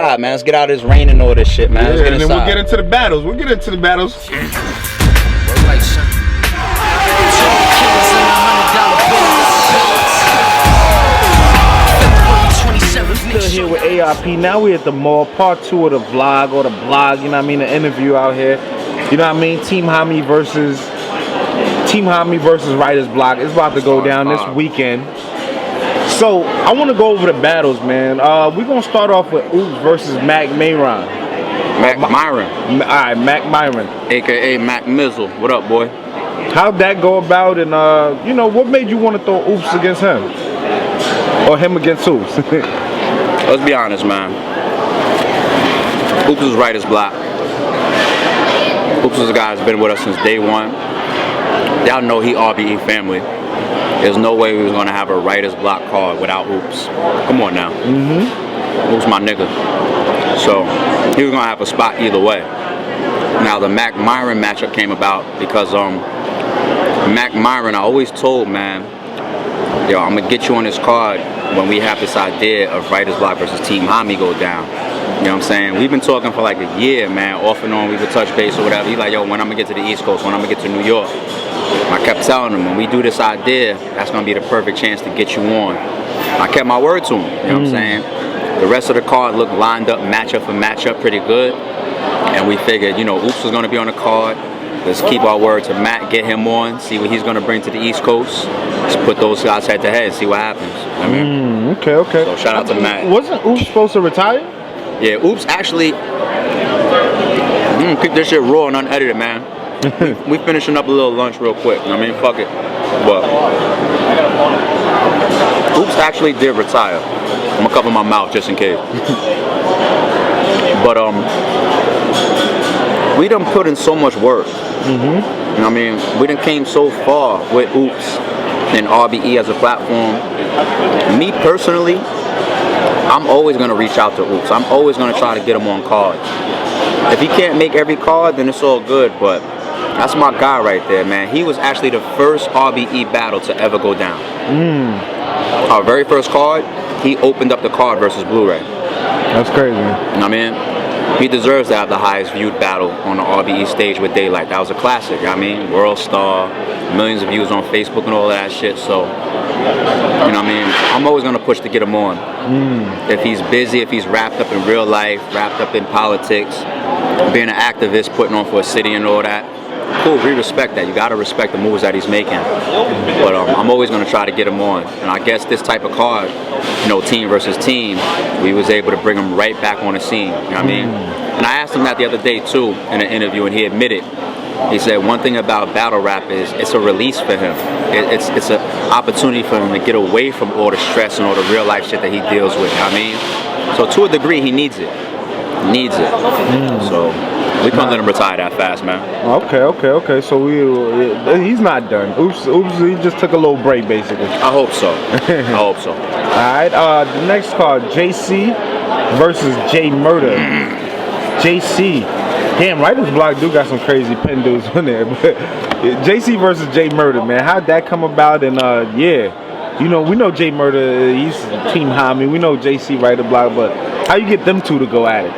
inside, man. Let's get out of this rain and all this shit, man. Let's get and then inside. we'll get into the battles. We'll get into the battles. Still here with ARP. Now we're at the mall, part 2 of the vlog or the blog, you know what I mean, the interview out here. You know what I mean? Team Homi versus Writer's Block. It's about to go down this weekend. So I want to go over the battles, man. We're gonna start off with Ooops versus Mack Myron. Myron. Alright, Mack Myron. AKA Mack Mizzle. What up, boy? How'd that go about, and you know, what made you want to throw Ooops against him? Or him against Ooops? Let's be honest, man. Ooops is Writer's Block. Ooops is a guy that's been with us since day one. Y'all know he RBE family. There's no way we was gonna have a Writer's Block card without Ooops. Come on now. Ooops my nigga. So he was gonna have a spot either way. Now the Mack Myron matchup came about because Mack Myron, I always told, man, yo, I'm gonna get you on this card when we have this idea of Writer's Block versus Team Homi go down. You know what I'm saying? We've been talking for like a year, man, off and on. We would touch base or whatever. He's like, yo, when I'm gonna get to the East Coast, when I'm gonna get to New York. I kept telling him, when we do this idea, that's gonna be the perfect chance to get you on. I kept my word to him, you know what I'm saying? The rest of the card looked lined up matchup for matchup pretty good. And we figured, you know, Ooops was gonna be on the card. Let's keep our word to Matt, get him on, see what he's gonna bring to the East Coast. Let's put those guys head to head, see what happens. I mean, okay. So shout out to Matt. Wasn't Ooops supposed to retire? Yeah, Ooops actually, keep this shit raw and unedited, man. We finishing up a little lunch real quick. I mean, fuck it. But Ooops actually did retire. I'm gonna cover my mouth just in case. But we done put in so much work. You know what I mean? We done came so far with Ooops and RBE as a platform. Me personally, I'm always gonna reach out to Ooops. I'm always gonna try to get him on cards. If he can't make every card, then it's all good, but that's my guy right there, man. He was actually the first RBE battle to ever go down. Our very first card, he opened up the card versus Blu-ray. That's crazy. You know what I mean? He deserves to have the highest viewed battle on the RBE stage with Daylight. That was a classic, you know what I mean? World star, millions of views on Facebook and all that shit, so, you know what I mean? I'm always gonna push to get him on. If he's busy, if he's wrapped up in real life, wrapped up in politics, being an activist, putting on for a city and all that, cool, we respect that. You gotta respect the moves that he's making. But I'm always gonna try to get him on. And I guess this type of card, you know, team versus team, we was able to bring him right back on the scene. You know what I mean? And I asked him that the other day too in an interview, and he admitted. He said one thing about battle rap is it's a release for him. It's an opportunity for him to get away from all the stress and all the real life shit that he deals with. You know what I mean? So to a degree, he needs it. So we can't let him retire that fast, man. Okay. So he's not done. Ooops, he just took a little break, basically. I hope so. All right. The next card, JC versus J Murda. JC. Damn, Writer's Block do got some crazy pen dudes on there. But JC versus J Murda, man. How'd that come about? And yeah, you know, we know J Murda, he's Team Homi. We know JC Writer's Block, but how you get them two to go at it?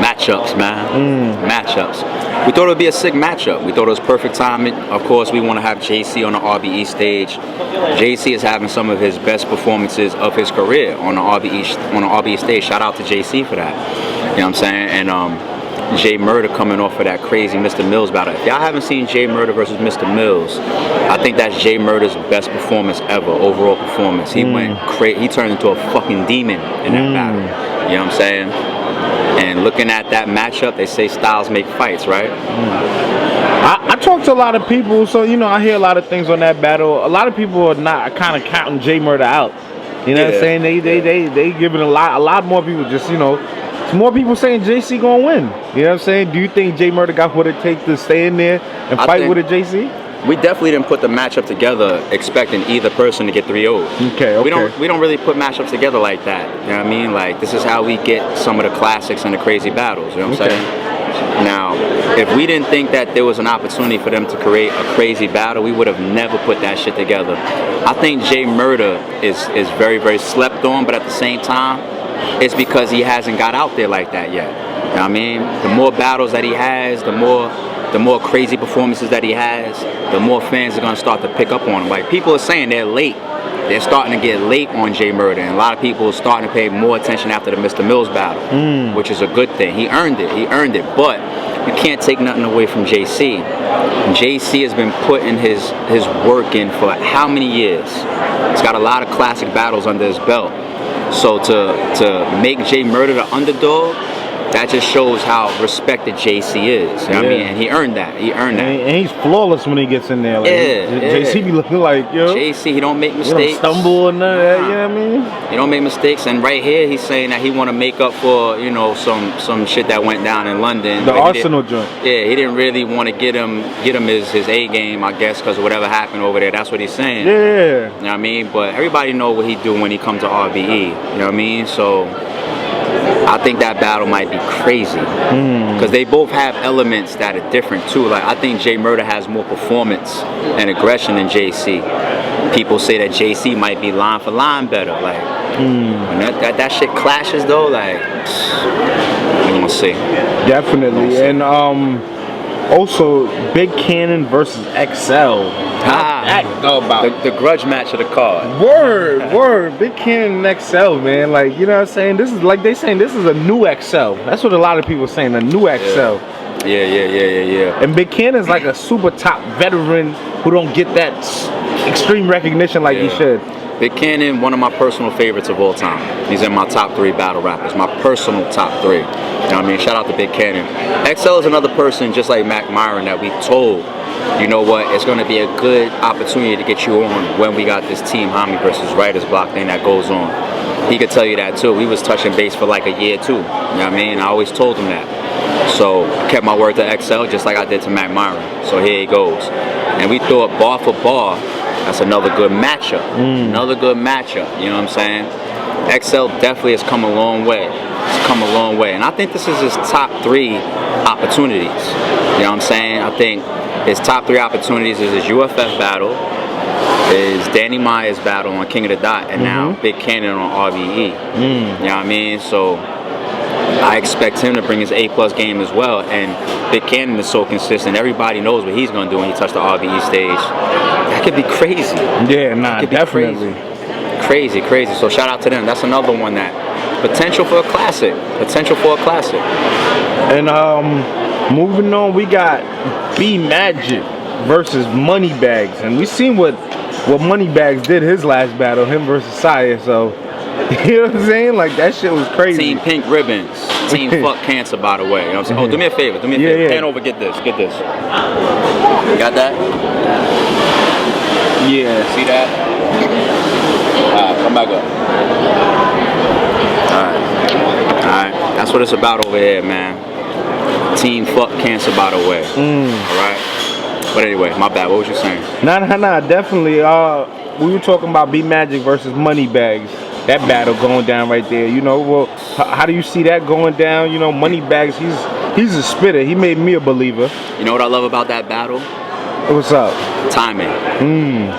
Matchups, man. Matchups. We thought it would be a sick matchup. We thought it was perfect timing. Of course, we want to have JC on the RBE stage. JC is having some of his best performances of his career on the RBE stage. Shout out to JC for that. You know what I'm saying? And J Murda coming off of that crazy Mr. Mills battle. If y'all haven't seen J Murda versus Mr. Mills, I think that's J Murda's best performance ever, overall performance. He went crazy. He turned into a fucking demon in that battle. You know what I'm saying? And looking at that matchup, they say styles make fights, right? I talk to a lot of people, so you know I hear a lot of things on that battle. A lot of people are not kind of counting J Murda out. You know what I'm saying? They giving a lot more people just, you know, more people saying JC gonna win. You know what I'm saying? Do you think J Murda got what it takes to stay in there and fight with a JC? We definitely didn't put the matchup together expecting either person to get 3-0. Okay. We don't really put matchups together like that. You know what I mean? Like, this is how we get some of the classics and the crazy battles. You know what I'm saying? Now, if we didn't think that there was an opportunity for them to create a crazy battle, we would have never put that shit together. I think J Murda is very, very slept on, but at the same time, it's because he hasn't got out there like that yet. You know what I mean? The more battles that he has, the more crazy performances that he has, the more fans are gonna start to pick up on him. Like, people are saying they're late. They're starting to get late on J Murda, and a lot of people are starting to pay more attention after the Mr. Mills battle, which is a good thing. He earned it. He earned it. But you can't take nothing away from JC. JC has been putting his work in for how many years? He's got a lot of classic battles under his belt. So to make J Murda the underdog, that just shows how respected JC is. You know what I mean? And he earned that. He earned that. And he's flawless when he gets in there. Like, JC be looking like, yo. JC, he don't make mistakes. He don't stumble or none of that, you know what I mean? He don't make mistakes. And right here, he's saying that he want to make up for, you know, some shit that went down in London. The Arsenal joint. Yeah, he didn't really want to get him his A game, I guess, because of whatever happened over there. That's what he's saying. Yeah. You know what I mean? But everybody know what he do when he comes to RBE. You know what I mean? So I think that battle might be crazy because they both have elements that are different too. Like, I think J Murda has more performance and aggression than JC. People say that JC might be line for line better. Like, when that shit clashes though, like, we're gonna see. Definitely. And also Big Kannon versus XL. The grudge match of the card. Word. Big Kannon and XL, man. Like, you know what I'm saying? This is like they saying this is a new XL. That's what a lot of people are saying, a new XL. Yeah. And Big Cannon's like a super top veteran who don't get that extreme recognition like he should. Big Kannon, one of my personal favorites of all time. He's in my top 3 battle rappers, my personal top 3. You know what I mean? Shout out to Big Kannon. XL is another person just like Mack Myron that we told, you know what, it's going to be a good opportunity to get you on when we got this Team Homi versus Writers Block thing that goes on. He could tell you that too. We was touching base for like a year too. You know what I mean? I always told him that. So I kept my word to XL just like I did to Mack Myron. So here he goes. And we thought bar for bar, that's another good matchup. Another good matchup, you know what I'm saying? XL definitely has come a long way. It's come a long way. And I think this is his top 3 opportunities. You know what I'm saying? I think his top 3 opportunities is his UFF battle, is Danny Myers battle on King of the Dot, and now Big Kannon on RBE. You know what I mean? So I expect him to bring his A+ game as well. And Big Kannon is so consistent. Everybody knows what he's going to do when he touches the RBE stage. That could be crazy. Yeah, nah, definitely. Crazy. So shout out to them. That's another one that potential for a classic. And moving on, we got B Magic versus Moneybags, and we seen what Moneybags did his last battle, him versus Sire. So you know what I'm saying? Like, that shit was crazy. Team Pink Ribbons. Team Fuck Cancer, by the way. You know what I'm saying? Oh, do me a favor. Yeah. Pan over, get this. You got that? Yeah. See that? Alright, come back up. Alright. That's what it's about over here, man. Team Fuck Cancer, by the way. Alright? But anyway, my bad. What was you saying? Nah, definitely. We were talking about B Magic versus Moneybags. That battle going down right there. You know, well, how do you see that going down? You know, Moneybags, he's a spitter. He made me a believer. You know what I love about that battle? What's up? Timing.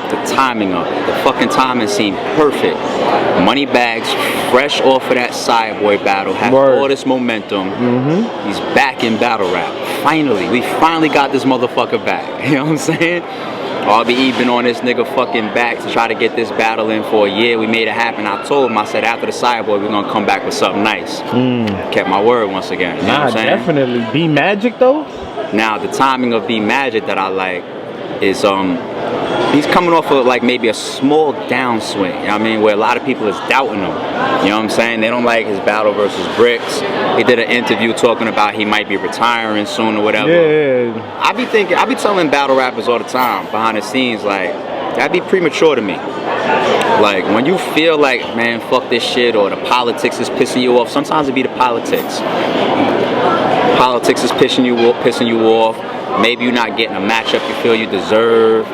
The timing of it. The fucking timing seemed perfect. Moneybags, fresh off of that Sideboy battle, had all this momentum. He's back in battle rap. Finally, we finally got this motherfucker back. You know what I'm saying? RBE been on this nigga fucking back to try to get this battle in for a year. We made it happen. I told him, I said, after the Sideboy, we're gonna come back with something nice. Kept my word once again. You know what I'm saying? Definitely. B Magic though? Now, the timing of B Magic that I like is he's coming off of like maybe a small downswing, you know what I mean, where a lot of people is doubting him. You know what I'm saying? They don't like his battle versus Bricks. He did an interview talking about he might be retiring soon or whatever. Yeah. I be telling battle rappers all the time behind the scenes, like, that'd be premature to me. Like, when you feel like, man, fuck this shit, or the politics is pissing you off, sometimes it be the politics. Politics is pissing you off. Maybe you're not getting a matchup you feel you deserve.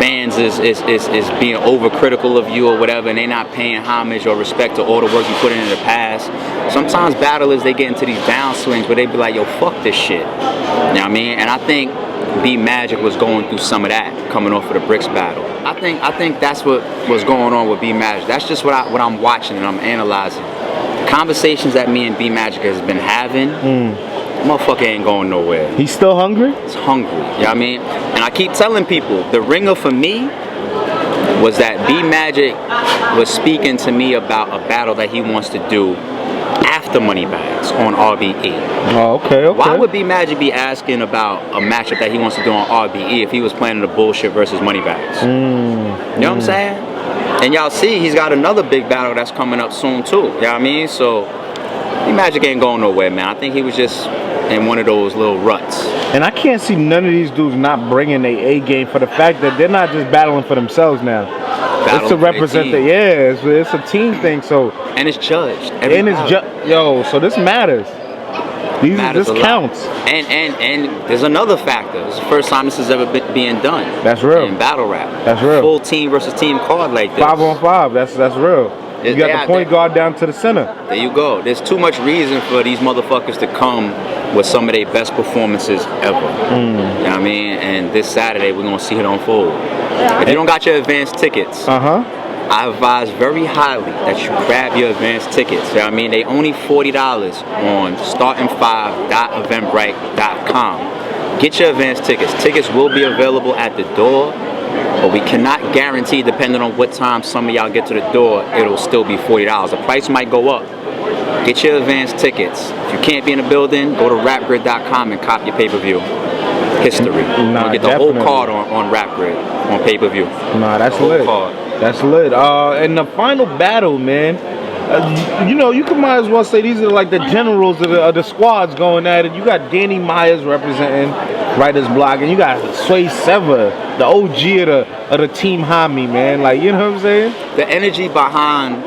Fans is being overcritical of you or whatever, and they're not paying homage or respect to all the work you put in the past. Sometimes battlers, they get into these downswings where they be like, yo, fuck this shit. You know what I mean? And I think B Magic was going through some of that coming off of the Bricks battle. I think that's what was going on with B Magic. That's just what I'm watching and I'm analyzing. conversations that me and B Magic has been having, motherfucker ain't going nowhere. He's still hungry? He's hungry, you know what I mean? And I keep telling people, the ringer for me was that B Magic was speaking to me about a battle that he wants to do after Moneybags on RBE. Oh, okay. Why would B Magic be asking about a matchup that he wants to do on RBE if he was planning the bullshit versus Moneybags? You know what I'm saying? And y'all see he's got another big battle that's coming up soon too. You know what I mean? So B Magic ain't going nowhere, man. I think he was just in one of those little ruts. And I can't see none of these dudes not bringing their A game for the fact that they're not just battling for themselves now. It's to represent the it's a team thing. So and it's judged. So this matters. This counts. And there's another factor. It's the first time this has ever been being done. That's real. In battle rap. That's real. Full team versus team card like this. 5-on-5. That's real. You got the point guard down to the center. There you go. There's too much reason for these motherfuckers to come with some of their best performances ever. You know what I mean? And this Saturday, we're going to see it unfold. If you don't got your advance tickets, I advise very highly that you grab your advance tickets. You know what I mean? They only $40 on starting5.eventbrite.com. Get your advance tickets. Tickets will be available at the door. But we cannot guarantee, depending on what time some of y'all get to the door, it'll still be $40. The price might go up. Get your advance tickets. If you can't be in the building, go to rapgrid.com and cop your pay-per-view. History. Get the whole card on Rapgrid on pay-per-view. Nah, that's lit. That's lit. And the final battle, man. You know, you might as well say these are like the generals of the squads going at it. You got Danny Myers representing Writer's Block, and you got Swave Sevah, the OG of the Team Homi, man. Like, you know what I'm saying? The energy behind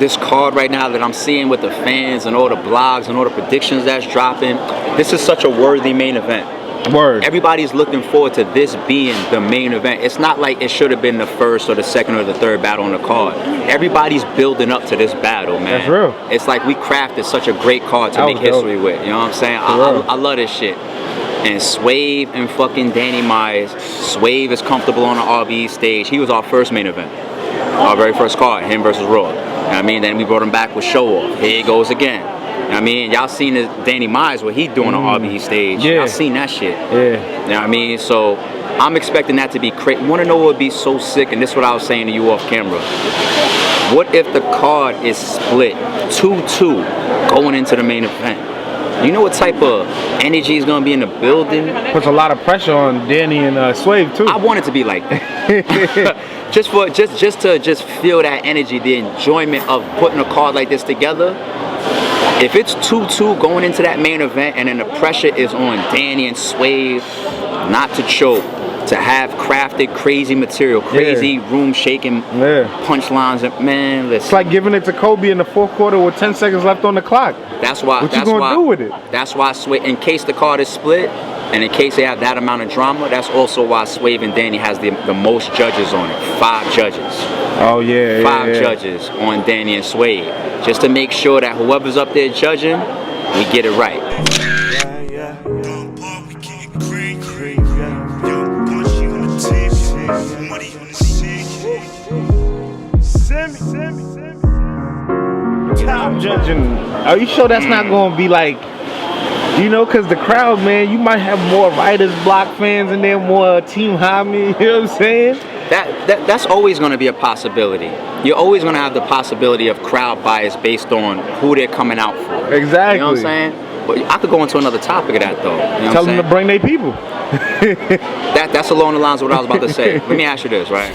this card right now that I'm seeing with the fans and all the blogs and all the predictions that's dropping, this is such a worthy main event. Word. Everybody's looking forward to this being the main event. It's not like it should have been the first or the second or the third battle on the card. Everybody's building up to this battle, man. That's real. It's like we crafted such a great card to make history with. You know what I'm saying? I love this shit. And Swave and fucking Danny Myers. Swave is comfortable on the RBE stage. He was our first main event. Our very first card, him versus Raw. You know what I mean? Then we brought him back with Show Off. Here he goes again. I mean, y'all seen Danny Myers, what he doing on RBE stage. Y'all seen that shit. You know what I mean? So I'm expecting that to be crazy. Want to know what would be so sick? And this is what I was saying to you off camera. What if the card is split 2-2 going into the main event? You know what type of energy is going to be in the building? Puts a lot of pressure on Danny and Swave too. I want it to be like that. just to feel that energy, the enjoyment of putting a card like this together. If it's 2-2 going into that main event and then the pressure is on Danny and Swave not to choke, to have crafted crazy material, crazy room shaking punchlines, man, listen. It's like giving it to Kobe in the fourth quarter with 10 seconds left on the clock. That's why. What you gonna do with it? That's why Swave, in case the card is split, and in case they have that amount of drama, that's also why Swave and Danny has the most judges on it. 5 judges. Oh yeah, 5 judges on Danny and Swave, just to make sure that whoever's up there judging, we get it right. Top judging. Are you sure that's not gonna be like, you know, because the crowd, man, you might have more Writer's Block fans and then more Team Homi, you know what I'm saying? That's always going to be a possibility. You're always going to have the possibility of crowd bias based on who they're coming out for. Exactly. You know what I'm saying? But I could go into another topic of that, though. You know Tell them to bring their people. That's along the lines of what I was about to say. Let me ask you this, right?